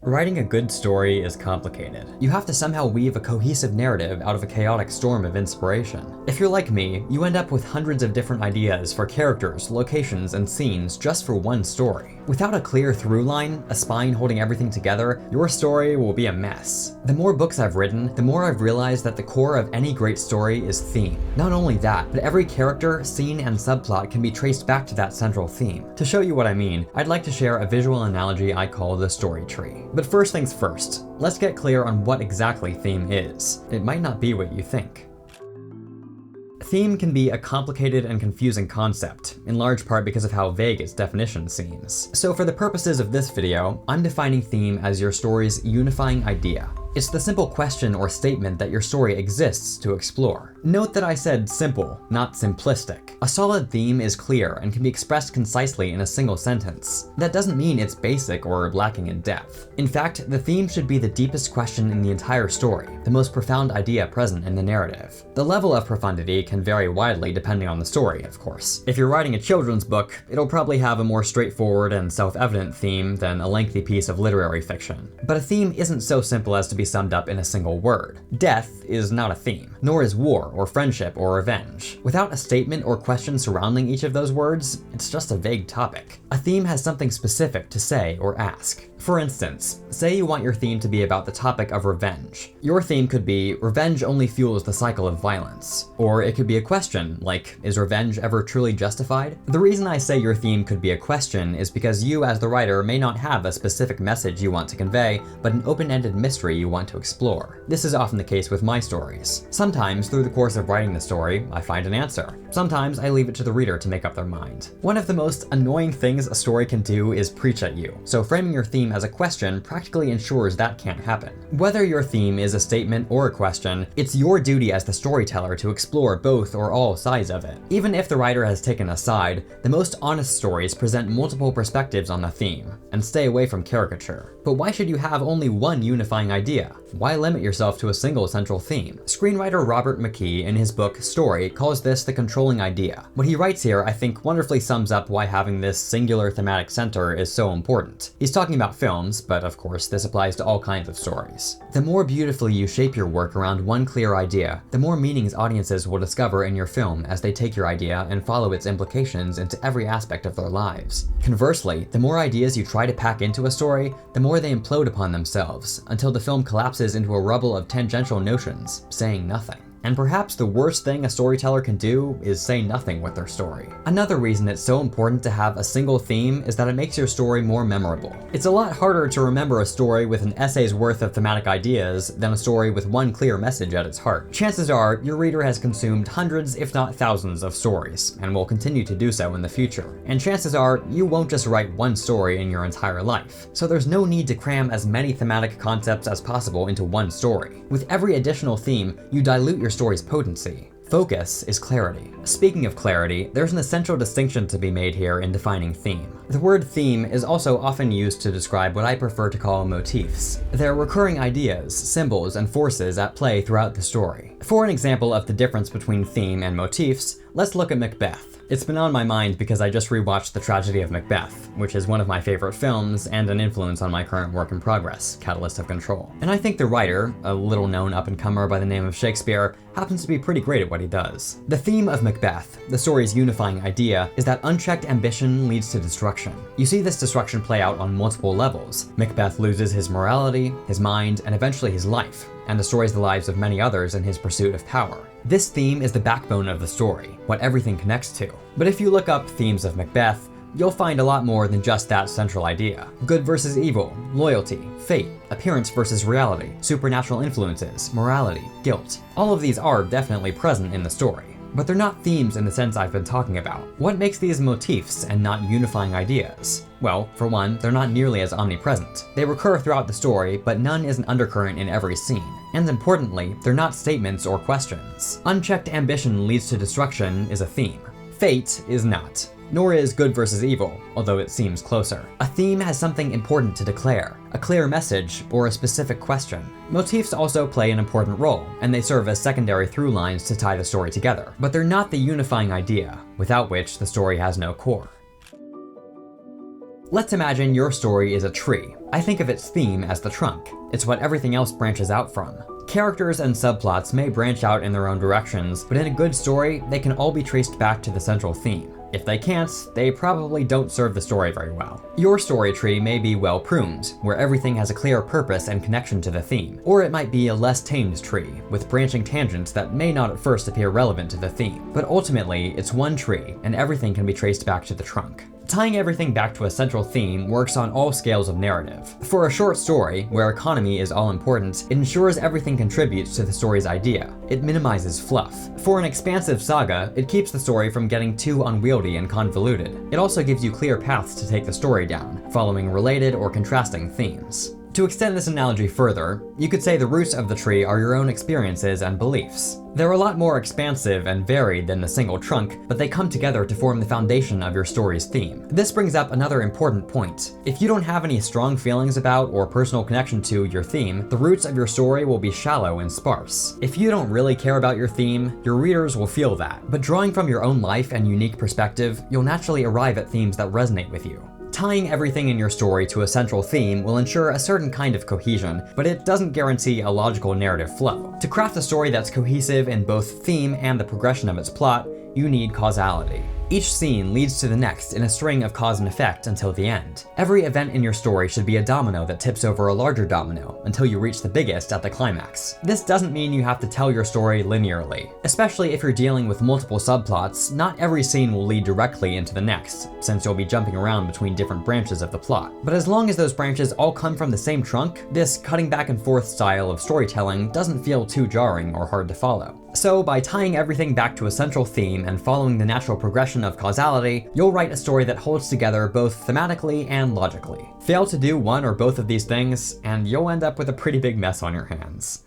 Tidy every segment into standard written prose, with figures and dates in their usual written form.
Writing a good story is complicated. You have to somehow weave a cohesive narrative out of a chaotic storm of inspiration. If you're like me, you end up with hundreds of different ideas for characters, locations, and scenes just for one story. Without a clear through line, a spine holding everything together, your story will be a mess. The more books I've written, the more I've realized that the core of any great story is theme. Not only that, but every character, scene, and subplot can be traced back to that central theme. To show you what I mean, I'd like to share a visual analogy I call the story tree. But first things first, let's get clear on what exactly theme is. It might not be what you think. Theme can be a complicated and confusing concept, in large part because of how vague its definition seems. So for the purposes of this video, I'm defining theme as your story's unifying idea. It's the simple question or statement that your story exists to explore. Note that I said simple, not simplistic. A solid theme is clear and can be expressed concisely in a single sentence. That doesn't mean it's basic or lacking in depth. In fact, the theme should be the deepest question in the entire story, the most profound idea present in the narrative. The level of profundity can vary widely depending on the story, of course. If you're writing a children's book, it'll probably have a more straightforward and self-evident theme than a lengthy piece of literary fiction. But a theme isn't so simple as to be summed up in a single word. Death is not a theme, nor is war or friendship or revenge. Without a statement or question surrounding each of those words, it's just a vague topic. A theme has something specific to say or ask. For instance, say you want your theme to be about the topic of revenge. Your theme could be, revenge only fuels the cycle of violence. Or it could be a question, like, is revenge ever truly justified? The reason I say your theme could be a question is because you as the writer may not have a specific message you want to convey, but an open-ended mystery you want to explore. This is often the case with my stories. Sometimes, through the course of writing the story, I find an answer. Sometimes I leave it to the reader to make up their mind. One of the most annoying things a story can do is preach at you, so framing your theme as a question practically ensures that can't happen. Whether your theme is a statement or a question, it's your duty as the storyteller to explore both or all sides of it. Even if the writer has taken a side, the most honest stories present multiple perspectives on the theme, and stay away from caricature. But why should you have only one unifying idea? Why limit yourself to a single central theme? Screenwriter Robert McKee, in his book Story, calls this the controlling idea. What he writes here, I think, wonderfully sums up why having this singular thematic center is so important. He's talking about films, but of course this applies to all kinds of stories. The more beautifully you shape your work around one clear idea, the more meanings audiences will discover in your film as they take your idea and follow its implications into every aspect of their lives. Conversely, the more ideas you try to pack into a story, the more they implode upon themselves, until the film collapses into a rubble of tangential notions, saying nothing. And perhaps the worst thing a storyteller can do is say nothing with their story. Another reason it's so important to have a single theme is that it makes your story more memorable. It's a lot harder to remember a story with an essay's worth of thematic ideas than a story with one clear message at its heart. Chances are, your reader has consumed hundreds, if not thousands, of stories, and will continue to do so in the future. And chances are, you won't just write one story in your entire life. So there's no need to cram as many thematic concepts as possible into one story. With every additional theme, you dilute your story's potency. Focus is clarity. Speaking of clarity, there's an essential distinction to be made here in defining theme. The word theme is also often used to describe what I prefer to call motifs. They're recurring ideas, symbols, and forces at play throughout the story. For an example of the difference between theme and motifs, let's look at Macbeth. It's been on my mind because I just rewatched The Tragedy of Macbeth, which is one of my favorite films and an influence on my current work in progress, Catalyst of Control. And I think the writer, a little-known up-and-comer by the name of Shakespeare, happens to be pretty great at what he does. The theme of Macbeth, the story's unifying idea, is that unchecked ambition leads to destruction. You see this destruction play out on multiple levels. Macbeth loses his morality, his mind, and eventually his life, and destroys the lives of many others in his pursuit of power. This theme is the backbone of the story, what everything connects to. But if you look up themes of Macbeth, you'll find a lot more than just that central idea. Good versus evil, loyalty, fate, appearance versus reality, supernatural influences, morality, guilt. All of these are definitely present in the story. But they're not themes in the sense I've been talking about. What makes these motifs and not unifying ideas? Well, for one, they're not nearly as omnipresent. They recur throughout the story, but none is an undercurrent in every scene. And importantly, they're not statements or questions. Unchecked ambition leads to destruction is a theme. Fate is not. Nor is good versus evil, although it seems closer. A theme has something important to declare, a clear message, or a specific question. Motifs also play an important role, and they serve as secondary through lines to tie the story together. But they're not the unifying idea, without which the story has no core. Let's imagine your story is a tree, I think of its theme as the trunk. It's what everything else branches out from. Characters and subplots may branch out in their own directions, but in a good story, they can all be traced back to the central theme. If they can't, they probably don't serve the story very well. Your story tree may be well pruned, where everything has a clear purpose and connection to the theme, or it might be a less tamed tree, with branching tangents that may not at first appear relevant to the theme. But ultimately, it's one tree, and everything can be traced back to the trunk. Tying everything back to a central theme works on all scales of narrative. For a short story, where economy is all important, it ensures everything contributes to the story's idea. It minimizes fluff. For an expansive saga, it keeps the story from getting too unwieldy and convoluted. It also gives you clear paths to take the story down, following related or contrasting themes. To extend this analogy further, you could say the roots of the tree are your own experiences and beliefs. They're a lot more expansive and varied than the single trunk, but they come together to form the foundation of your story's theme. This brings up another important point. If you don't have any strong feelings about or personal connection to your theme, the roots of your story will be shallow and sparse. If you don't really care about your theme, your readers will feel that. But drawing from your own life and unique perspective, you'll naturally arrive at themes that resonate with you. Tying everything in your story to a central theme will ensure a certain kind of cohesion, but it doesn't guarantee a logical narrative flow. To craft a story that's cohesive in both theme and the progression of its plot, you need causality. Each scene leads to the next in a string of cause and effect until the end. Every event in your story should be a domino that tips over a larger domino until you reach the biggest at the climax. This doesn't mean you have to tell your story linearly. Especially if you're dealing with multiple subplots, not every scene will lead directly into the next, since you'll be jumping around between different branches of the plot. But as long as those branches all come from the same trunk, this cutting back and forth style of storytelling doesn't feel too jarring or hard to follow. So by tying everything back to a central theme and following the natural progression of causality, you'll write a story that holds together both thematically and logically. Fail to do one or both of these things, and you'll end up with a pretty big mess on your hands.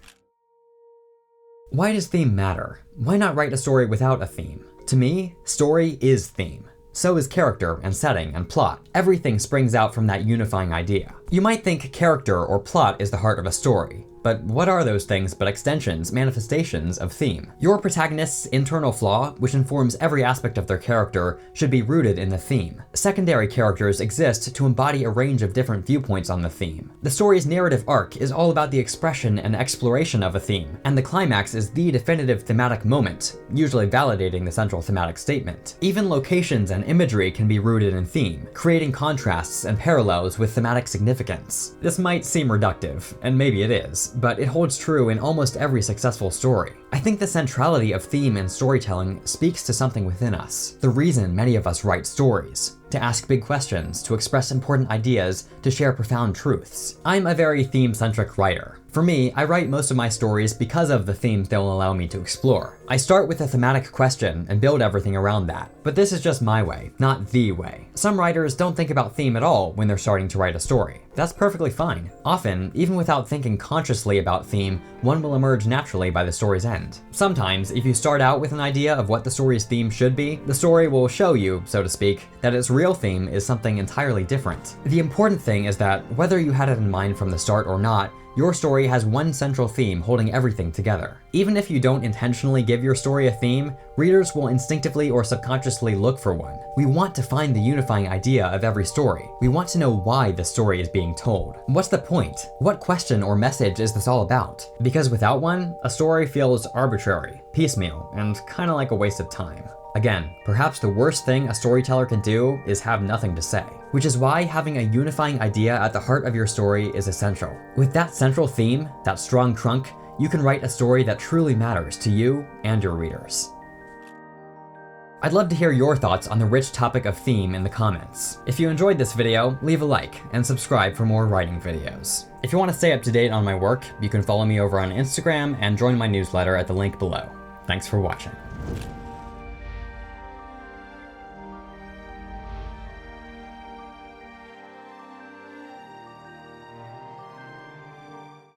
Why does theme matter? Why not write a story without a theme? To me, story is theme. So is character and setting and plot. Everything springs out from that unifying idea. You might think character or plot is the heart of a story, but what are those things but extensions, manifestations of theme? Your protagonist's internal flaw, which informs every aspect of their character, should be rooted in the theme. Secondary characters exist to embody a range of different viewpoints on the theme. The story's narrative arc is all about the expression and exploration of a theme, and the climax is the definitive thematic moment, usually validating the central thematic statement. Even locations and imagery can be rooted in theme, creating contrasts and parallels with thematic significance. This might seem reductive, and maybe it is, but it holds true in almost every successful story. I think the centrality of theme in storytelling speaks to something within us. The reason many of us write stories. To ask big questions, to express important ideas, to share profound truths. I'm a very theme-centric writer. For me, I write most of my stories because of the themes they'll allow me to explore. I start with a thematic question and build everything around that. But this is just my way, not the way. Some writers don't think about theme at all when they're starting to write a story. That's perfectly fine. Often, even without thinking consciously about theme, one will emerge naturally by the story's end. Sometimes, if you start out with an idea of what the story's theme should be, the story will show you, so to speak, that its real theme is something entirely different. The important thing is that, whether you had it in mind from the start or not, your story has one central theme holding everything together. Even if you don't intentionally give your story a theme, readers will instinctively or subconsciously look for one. We want to find the unifying idea of every story. We want to know why the story is being told. What's the point? What question or message is this all about? Because without one, a story feels arbitrary, piecemeal, and kinda like a waste of time. Again, perhaps the worst thing a storyteller can do is have nothing to say, which is why having a unifying idea at the heart of your story is essential. With that central theme, that strong trunk, you can write a story that truly matters to you and your readers. I'd love to hear your thoughts on the rich topic of theme in the comments. If you enjoyed this video, leave a like and subscribe for more writing videos. If you want to stay up to date on my work, you can follow me over on Instagram and join my newsletter at the link below. Thanks for watching.